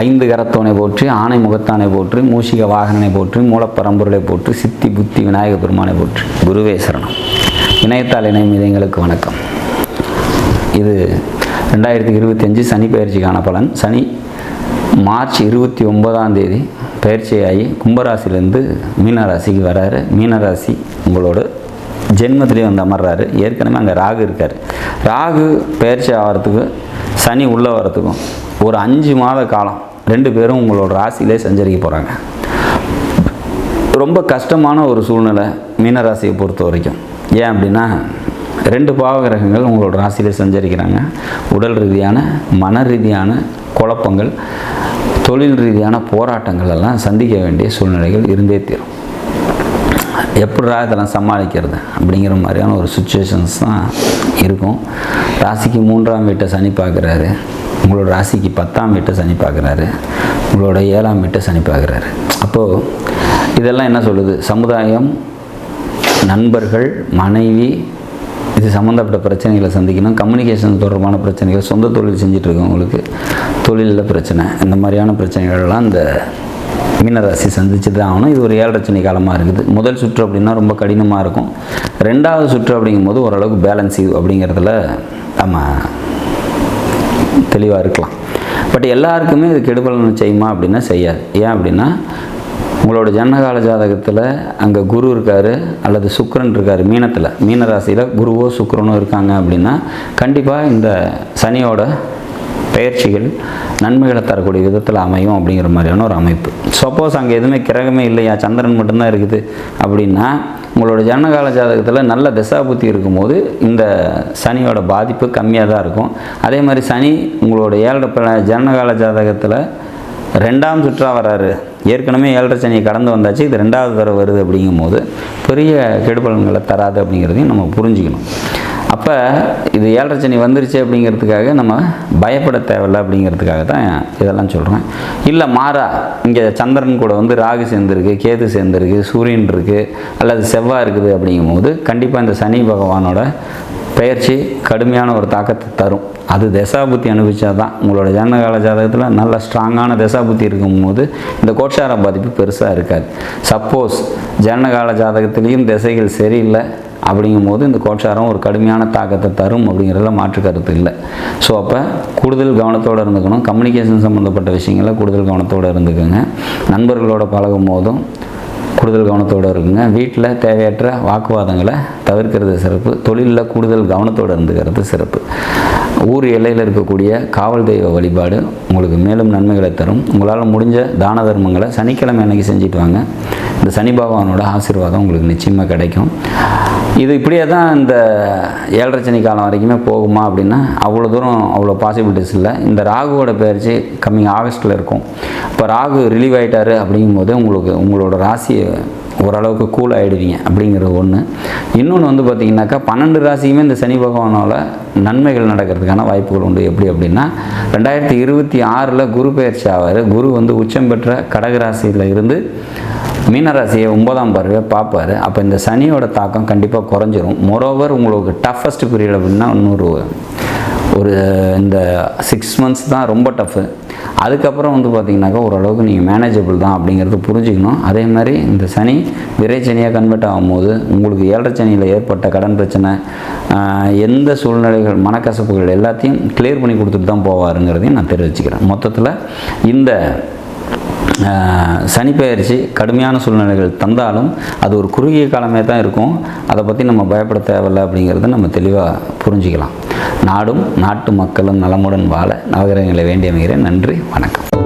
ஐந்து கரத்தோனை போற்றி, ஆணை முகத்தானை போற்றி, மூஷிக வாகனனை போற்றி, மூலப்பரம்பொருளை போற்றி, சித்தி புத்தி விநாயக பெருமானை போற்றி. குருவே சரணம். இணையத்தால் இணையும் இதயங்களுக்கு வணக்கம். இது 2025 சனி பயிற்சிக்கான பலன். சனி மார்ச் 29 பயிற்சியாகி கும்பராசிலேருந்து மீனராசிக்கு வராரு. மீனராசி உங்களோட ஜென்மத்திலே வந்து அமர்றாரு. ஏற்கனவே அங்கே ராகு இருக்கார். ராகு பயிற்சி ஆகிறதுக்கு சனி உள்ளே வரத்துக்கும் ஒரு 5 மாத காலம் 2 பேரும் உங்களோட ராசியிலே சஞ்சரிக்க போகிறாங்க. ரொம்ப கஷ்டமான ஒரு சூழ்நிலை மீனராசியை பொறுத்த வரைக்கும். ஏன் அப்படின்னா 2 பாவகிரகங்கள் உங்களோட ராசியிலே சஞ்சரிக்கிறாங்க. உடல் ரீதியான மன ரீதியான குழப்பங்கள், தொழில் ரீதியான போராட்டங்கள் எல்லாம் சந்திக்க வேண்டிய சூழ்நிலைகள் இருந்தே தீரும். எப்படா இதெல்லாம் சமாளிக்கிறது அப்படிங்கிற மாதிரியான ஒரு சுச்சுவேஷன்ஸ் தான் இருக்கும். ராசிக்கு 3ஆம் வீட்டை சனி பார்க்குறாரு. உங்களோட ராசிக்கு 10ஆம் வீட்டை சனி பார்க்குறாரு. உங்களோட 7ஆம் வீட்டை சனி பார்க்குறாரு. அப்போது இதெல்லாம் என்ன சொல்லுது? சமுதாயம், நண்பர்கள், மனைவி, இது சம்மந்தப்பட்ட பிரச்சனைகளை சந்திக்கணும். கம்யூனிகேஷன் தொடர்பான பிரச்சனைகள், சொந்த தொழில் செஞ்சிட்ருக்கவங்களுக்கு தொழிலில் பிரச்சனை, இந்த மாதிரியான பிரச்சனைகள்லாம் இந்த மீனராசி சந்திச்சு தான் ஆகணும். இது ஒரு 7.5 சனி காலமாக இருக்குது. முதல் சுற்று அப்படின்னா ரொம்ப கடினமாக இருக்கும். 2வது சுற்று அப்படிங்கும்போது ஓரளவுக்கு பேலன்ஸ் அப்படிங்கிறதுல நம்ம தெளிவாக இருக்கலாம். பட் எல்லாருக்குமே இது கெடுபலன் செய்யுமா அப்படின்னா செய்யாது. ஏன் அப்படின்னா உங்களோட ஜனனகால ஜாதகத்தில் அங்கே குரு இருக்கார் அல்லது சுக்கிரன் இருக்கார். மீனராசியில் குருவோ சுக்கிரனோ இருக்காங்க அப்படின்னா கண்டிப்பாக இந்த சனியோட பயிற்சிகள் நன்மைகளை தரக்கூடிய விதத்தில் அமையும் அப்படிங்கிற மாதிரியான ஒரு அமைப்பு. சப்போஸ் அங்கே எதுவுமே கிரகமே இல்லையா, சந்திரன் மட்டும்தான் இருக்குது அப்படின்னா உங்களோட ஜனனகால ஜாதகத்தில் நல்ல தசாபுத்தி இருக்கும்போது இந்த சனியோட பாதிப்பு கம்மியாக தான் இருக்கும். அதே மாதிரி சனி உங்களோட 7 ஜனனகால ஜாதகத்தில் 2ஆம் சுற்றாக வராரு. ஏற்கனவே 7.5 சனியை கடந்து வந்தாச்சு, இது 2வது தடவை வருது அப்படிங்கும்போது பெரிய கெடுபலன்களை தராது அப்படிங்கிறதையும் நம்ம புரிஞ்சுக்கணும். அப்போ இது 7.5 சனி வந்துருச்சு அப்படிங்கிறதுக்காக நம்ம பயப்பட தேவையில்லை அப்படிங்கிறதுக்காக தான் இதெல்லாம் சொல்கிறேன். இல்லை மாறா இங்கே சந்திரன் கூட வந்து ராகு சேர்ந்துருக்கு, கேது சேர்ந்துருக்கு, சூரியன் இருக்குது அல்லது செவ்வாய் இருக்குது அப்படிங்கும்போது கண்டிப்பாக இந்த சனி பகவானோட பயிற்சி கடுமையான ஒரு தாக்கத்தை தரும். அது தசாபுத்தி அனுபவிச்சா தான். உங்களோட ஜனனகால ஜாதகத்தில் நல்ல ஸ்ட்ராங்கான தசாபுத்தி இருக்கும்போது இந்த கோட்சார பாதிப்பு பெருசாக இருக்காது. சப்போஸ் ஜனனகால ஜாதகத்துலேயும் திசைகள் சரியில்லை அப்படிங்கும்போது இந்த கோட்சாரம் ஒரு கடுமையான தாக்கத்தை தரும் அப்படிங்கிறதுல மாற்று கருத்து இல்லை. ஸோ அப்போ கூடுதல் கவனத்தோடு இருந்துக்கணும். கம்யூனிகேஷன் சம்மந்தப்பட்ட விஷயங்களில் கூடுதல் கவனத்தோடு இருந்துக்கோங்க. நண்பர்களோட பழகும் போதும் கூடுதல் கவனத்தோடு இருக்குங்க. வீட்டில் தேவையற்ற வாக்குவாதங்களை தவிர்க்கிறது சிறப்பு. தொழிலில் கூடுதல் கவனத்தோடு இருந்துக்கிறது சிறப்பு. ஊர் எல்லையில் இருக்கக்கூடிய காவல் தெய்வ வழிபாடு உங்களுக்கு மேலும் நன்மைகளை தரும். உங்களால் முடிஞ்ச தான தர்மங்களை சனிக்கிழமை அன்னைக்கு செஞ்சுட்டு வாங்க. இந்த சனி பகவானோட ஆசீர்வாதம் உங்களுக்கு நிச்சயமாக கிடைக்கும். இது இப்படியே தான் இந்த 7.5 சனி காலம் வரைக்குமே போகுமா அப்படின்னா அவ்வளோ தூரம் அவ்வளோ பாசிபிலிட்டிஸ் இல்லை. இந்த ராகுவோட பயிற்சி கம்மிங் ஆகஸ்ட்டில் இருக்கும். இப்போ ராகு ரிலீவ் ஆகிட்டாரு அப்படிங்கும்போது உங்களோட ராசியை ஓரளவுக்கு கூல் ஆகிடுவீங்க அப்படிங்கிறது ஒன்று. இன்னொன்று வந்து பார்த்திங்கனாக்கா 12 ராசியுமே இந்த சனி பகவானால் நன்மைகள் நடக்கிறதுக்கான வாய்ப்புகள் உண்டு. எப்படி அப்படின்னா 2026 குரு பயிற்சி ஆவார். குரு வந்து உச்சம் பெற்ற கடகராசியில் இருந்து மீனராசியை 9ஆம் பார்வையை பார்ப்பார். அப்போ இந்த சனியோட தாக்கம் கண்டிப்பாக குறைஞ்சிரும். மோரோவர் உங்களுக்கு டஃபஸ்ட் பீரியட் அப்படின்னா ஒரு இந்த 6 months தான் ரொம்ப டஃப்பு. அதுக்கப்புறம் வந்து பார்த்திங்கனாக்கா ஓரளவுக்கு நீங்கள் மேனேஜபிள் தான் அப்படிங்கிறது புரிஞ்சுக்கணும். அதே மாதிரி இந்த சனி விரைச்சனியாக கன்வெர்ட் ஆகும்போது உங்களுக்கு 7.5 சனியில் ஏற்பட்ட கடன் பிரச்சனை, எந்த சூழ்நிலைகள், மனக்கசப்புகள் எல்லாத்தையும் கிளியர் பண்ணி கொடுத்துட்டு தான் போவாருங்கிறதையும் நான் தெரிவிச்சுக்கிறேன். மொத்தத்தில் இந்த சனி பயிற்சி கடுமையான சூழ்நிலைகள் தந்தாலும் அது ஒரு குறுகிய காலமே தான் இருக்கும். அதை பற்றி நம்ம பயப்பட தேவையில்லை அப்படிங்கிறத நம்ம தெளிவாக புரிஞ்சுக்கலாம். நாடும் நாட்டு மக்களும் நலமுடன் வாழ நவகிரகங்களை வேண்டி அமைகிறேன். நன்றி, வணக்கம்.